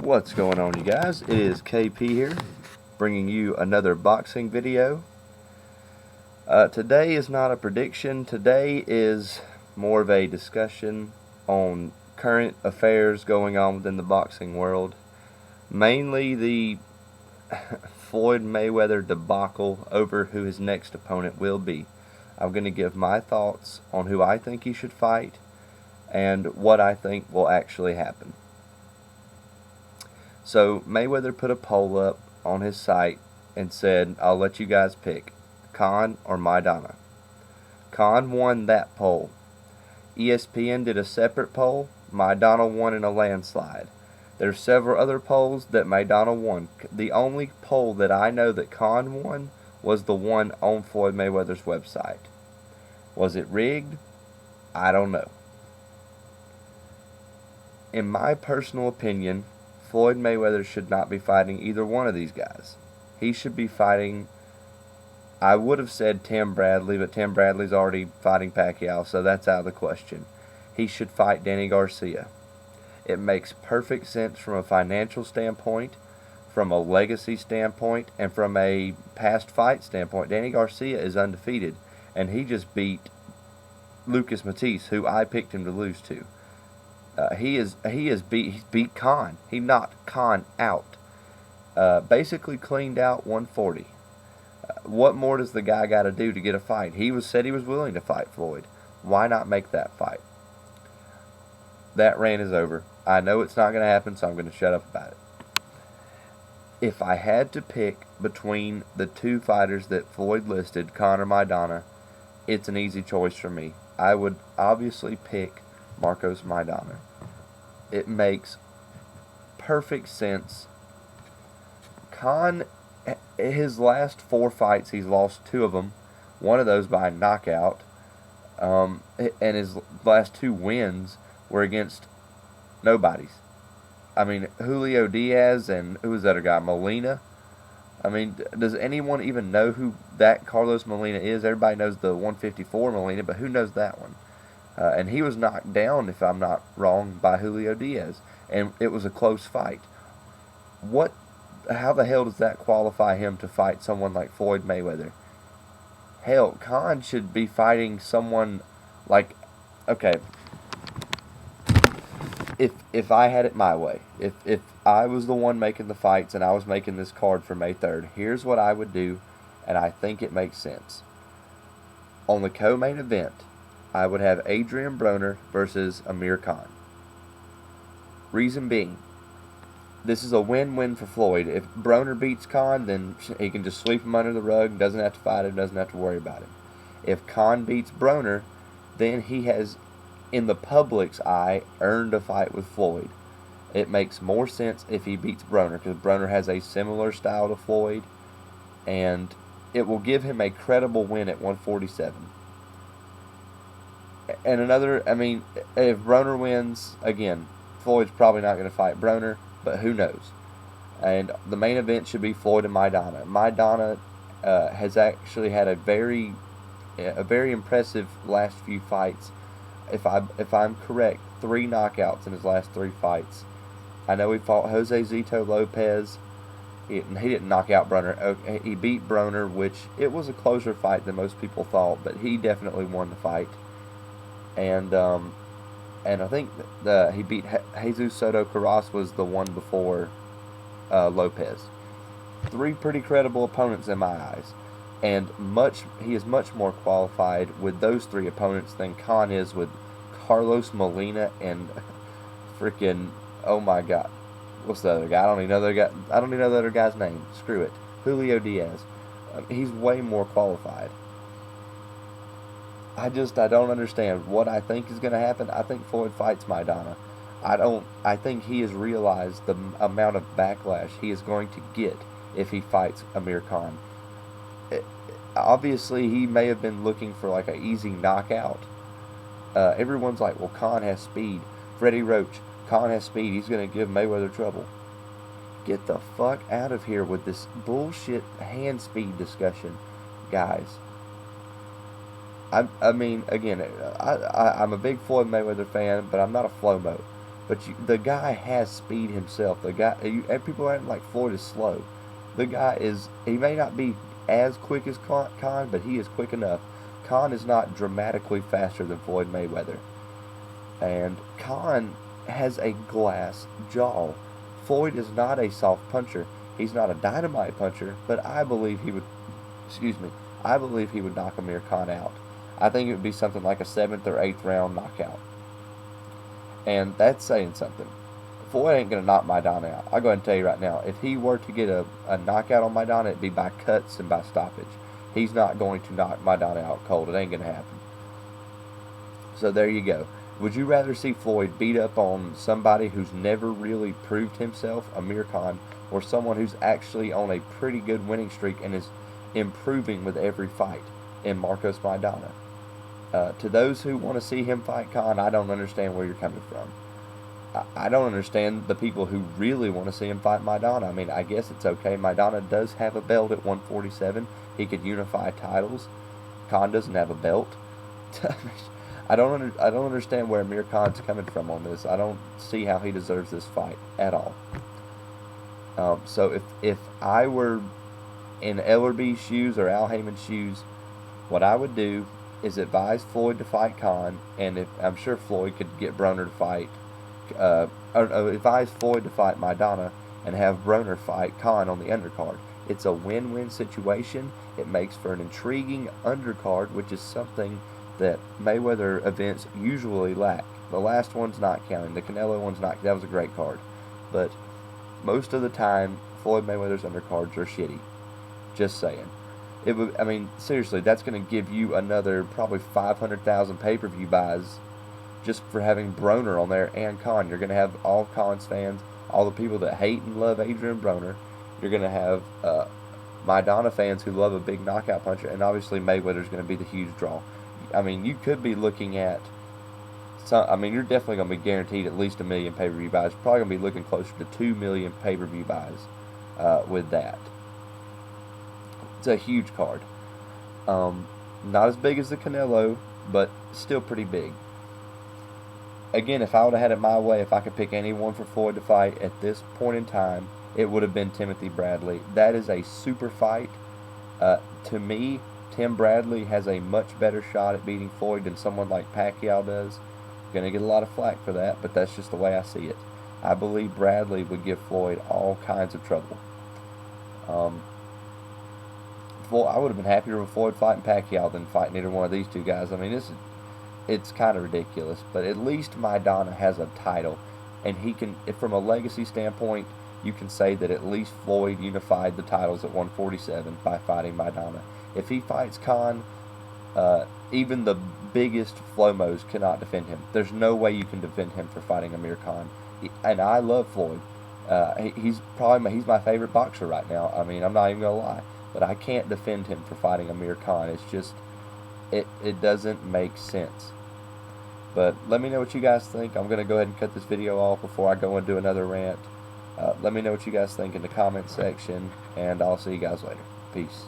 What's going on, you guys? It is KP here, bringing you another boxing video. Today is not a prediction. Today is more of a discussion on current affairs going on within the boxing world. Mainly the Floyd Mayweather debacle over who his next opponent will be. I'm going to give my thoughts on who I think he should fight and what I think will actually happen. So Mayweather put a poll up on his site and said, I'll let you guys pick, Khan or Maidana. Khan won that poll. ESPN did a separate poll. Maidana won in a landslide. There's several other polls that Maidana won. The only poll that I know that Khan won was the one on Floyd Mayweather's website. Was it rigged? I don't know. In my personal opinion, Floyd Mayweather should not be fighting either one of these guys. He should be fighting, I would have said Tim Bradley, but Tim Bradley's already fighting Pacquiao, so that's out of the question. He should fight Danny Garcia. It makes perfect sense from a financial standpoint, from a legacy standpoint, and from a past fight standpoint. Danny Garcia is undefeated, and he just beat Lucas Matisse, who I picked him to lose to. He's beat Khan. He knocked Khan out. Basically cleaned out 140. What more does the guy got to do to get a fight? He said he was willing to fight Floyd. Why not make that fight? That rant is over. I know it's not going to happen, so I'm going to shut up about it. If I had to pick between the two fighters that Floyd listed, Khan or Maidana, it's an easy choice for me. I would obviously pick Marcos Maidana. It makes perfect sense. Khan, his last 4 fights, he's lost 2 of them. One of those by knockout. And his last 2 wins were against nobodies. I mean, Julio Diaz and who was that other guy? Molina. I mean, does anyone even know who that Carlos Molina is? Everybody knows the 154 Molina, but who knows that one? And he was knocked down, if I'm not wrong, by Julio Diaz. And it was a close fight. How the hell does that qualify him to fight someone like Floyd Mayweather? Hell, Khan should be fighting someone like, okay, if I had it my way, if I was the one making the fights and I was making this card for May 3rd, here's what I would do, and I think it makes sense. On the co-main event, I would have Adrian Broner versus Amir Khan. Reason being, this is a win-win for Floyd. If Broner beats Khan, then he can just sweep him under the rug, doesn't have to fight him, doesn't have to worry about him. If Khan beats Broner, then he has, in the public's eye, earned a fight with Floyd. It makes more sense if he beats Broner, because Broner has a similar style to Floyd, and it will give him a credible win at 147. And if Broner wins, again, Floyd's probably not going to fight Broner, but who knows? And the main event should be Floyd and Maidana. Maidana has actually had a very impressive last few fights. If I'm correct, 3 knockouts in his last 3 fights. I know he fought Jose Zito Lopez. He didn't knock out Broner. He beat Broner, which it was a closer fight than most people thought, but he definitely won the fight. And I think he beat Jesus Soto Carras was the one before Lopez. 3 pretty credible opponents in my eyes, and he is much more qualified with those 3 opponents than Khan is with Carlos Molina and freaking, oh my God, what's the other guy? I don't even know the other guy's name. Screw it, Julio Diaz. He's way more qualified. I don't understand what I think is going to happen. I think Floyd fights Maidana. I think he has realized the amount of backlash he is going to get if he fights Amir Khan. Obviously, he may have been looking for like an easy knockout. Everyone's like, well, Khan has speed. Freddie Roach, Khan has speed. He's going to give Mayweather trouble. Get the fuck out of here with this bullshit hand speed discussion, guys. I mean, again, I'm a big Floyd Mayweather fan, but I'm not a Flomo. But the guy has speed himself. The guy, people are acting like Floyd is slow. The guy is. He may not be as quick as Khan, but he is quick enough. Khan is not dramatically faster than Floyd Mayweather, and Khan has a glass jaw. Floyd is not a soft puncher. He's not a dynamite puncher, but I believe he would. Excuse me. I believe he would knock Amir Khan out. I think it would be something like a 7th or 8th round knockout. And that's saying something. Floyd ain't going to knock Maidana out. I'll go ahead and tell you right now. If he were to get a knockout on Maidana, it'd be by cuts and by stoppage. He's not going to knock Maidana out cold. It ain't going to happen. So there you go. Would you rather see Floyd beat up on somebody who's never really proved himself, Amir Khan, or someone who's actually on a pretty good winning streak and is improving with every fight in Marcos Maidana? To those who want to see him fight Khan, I don't understand where you're coming from. I don't understand the people who really want to see him fight Maidana. I mean, I guess it's okay. Maidana does have a belt at 147. He could unify titles. Khan doesn't have a belt. I don't understand where Amir Khan's coming from on this. I don't see how he deserves this fight at all. So if I were in Ellerby's shoes or Al Heyman's shoes, what I would do is advise Floyd to fight Khan, and I'm sure Floyd could get Broner to fight, advise Floyd to fight Maidana and have Broner fight Khan on the undercard. It's a win-win situation. It makes for an intriguing undercard, which is something that Mayweather events usually lack. The last one's not counting. The Canelo one's not. That was a great card, but most of the time, Floyd Mayweather's undercards are shitty. Just saying. It would. I mean, seriously, that's going to give you another probably 500,000 pay-per-view buys just for having Broner on there and Khan. You're going to have all Khan's fans, all the people that hate and love Adrian Broner. You're going to have Maidana fans who love a big knockout puncher, and obviously Mayweather's going to be the huge draw. I mean, you could be looking at you're definitely going to be guaranteed at least 1 million pay-per-view buys. Probably going to be looking closer to 2 million pay-per-view buys with that. It's a huge card. Not as big as the Canelo, but still pretty big. Again, if I would have had it my way, if I could pick anyone for Floyd to fight at this point in time, it would have been Timothy Bradley. That is a super fight. To me, Tim Bradley has a much better shot at beating Floyd than someone like Pacquiao does. Going to get a lot of flack for that, but that's just the way I see it. I believe Bradley would give Floyd all kinds of trouble. I would have been happier with Floyd fighting Pacquiao than fighting either one of these two guys. I mean, it's kind of ridiculous, but at least Maidana has a title, and he can, from a legacy standpoint, you can say that at least Floyd unified the titles at 147 by fighting Maidana. If he fights Khan, even the biggest Flomos cannot defend him. There's no way you can defend him for fighting Amir Khan. And I love Floyd. He's my favorite boxer right now. I mean, I'm not even gonna lie, but I can't defend him for fighting Amir Khan. It's just it doesn't make sense. But let me know what you guys think. I'm gonna go ahead and cut this video off before I go and do another rant. Let me know what you guys think in the comment section, and I'll see you guys later. Peace.